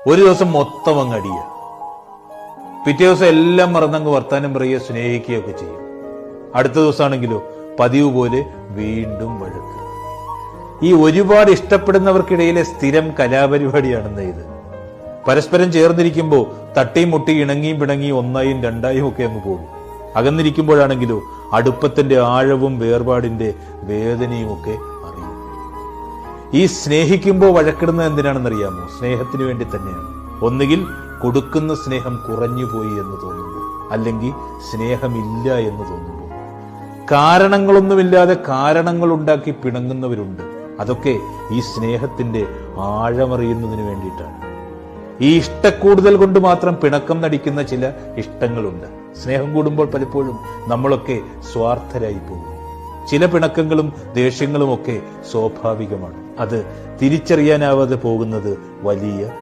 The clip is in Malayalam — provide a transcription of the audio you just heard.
ഒരു ദിവസം മൊത്തം അങ്ങ് അടിയ, പിറ്റേ ദിവസം എല്ലാം മറന്നങ്ങ് വർത്താനം പറയുക, സ്നേഹിക്കുകയൊക്കെ ചെയ്യും. അടുത്ത ദിവസമാണെങ്കിലോ പതിവ് പോലെ വീണ്ടും വഴക്ക്. ഈ ഒരുപാട് ഇഷ്ടപ്പെടുന്നവർക്കിടയിലെ സ്ഥിരം കലാപരിപാടിയാണെന്ന് ഇത്. പരസ്പരം ചേർന്നിരിക്കുമ്പോൾ തട്ടിയും മുട്ടി ഇണങ്ങിയും പിണങ്ങിയും ഒന്നായും രണ്ടായും ഒക്കെ അങ്ങ് പോകും. അകന്നിരിക്കുമ്പോഴാണെങ്കിലോ അടുപ്പത്തിന്റെ ആഴവും വേർപാടിന്റെ വേദനയും ഒക്കെ അറിയും. ഈ സ്നേഹിക്കുമ്പോൾ വഴക്കിടുന്നത് എന്തിനാണെന്നറിയാമോ? സ്നേഹത്തിന് വേണ്ടി തന്നെയാണ്. ഒന്നുകിൽ കൊടുക്കുന്ന സ്നേഹം കുറഞ്ഞുപോയി എന്ന് തോന്നുമ്പോൾ, അല്ലെങ്കിൽ സ്നേഹമില്ല എന്ന് തോന്നുമ്പോൾ. കാരണങ്ങളൊന്നുമില്ലാതെ കാരണങ്ങൾ ഉണ്ടാക്കി പിണങ്ങുന്നവരുണ്ട്. അതൊക്കെ ഈ സ്നേഹത്തിന്റെ ആഴമറിയുന്നതിന് വേണ്ടിയിട്ടാണ്. ഈ ഇഷ്ടക്കൂടുതൽ കൊണ്ട് മാത്രം പിണക്കം നടിക്കുന്ന ചില ഇഷ്ടങ്ങളുണ്ട്. സ്നേഹം കൂടുമ്പോൾ പലപ്പോഴും നമ്മളൊക്കെ സ്വാർത്ഥരായി പോകും. ചില പിണക്കങ്ങളും ദേഷ്യങ്ങളും ഒക്കെ സ്വാഭാവികമാണ്. അത് തിരിച്ചറിയാനാവാതെ പോകുന്നത് വലിയ